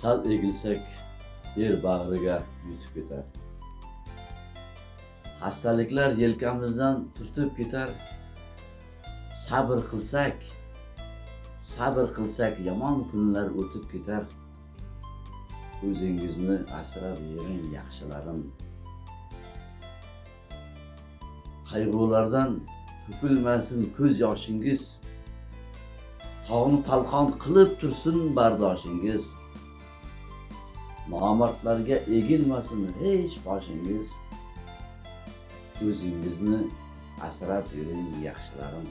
sal egilsak yer bag'riga yutib ketar. Hastaliklar yelkamizdan turtib ketar. Sabr qilsak yomon kunlar o'tib ketar. O'zingizni asrab yering yaxshilarim. Qayg'ulardan to'kilmasin ko'z yoshingiz. Tog'ni talqon qilib tursin bardoshingiz. Nomardlarga egilmasin hech boshingiz. O'zingizni asrab yuring yaxshilarim.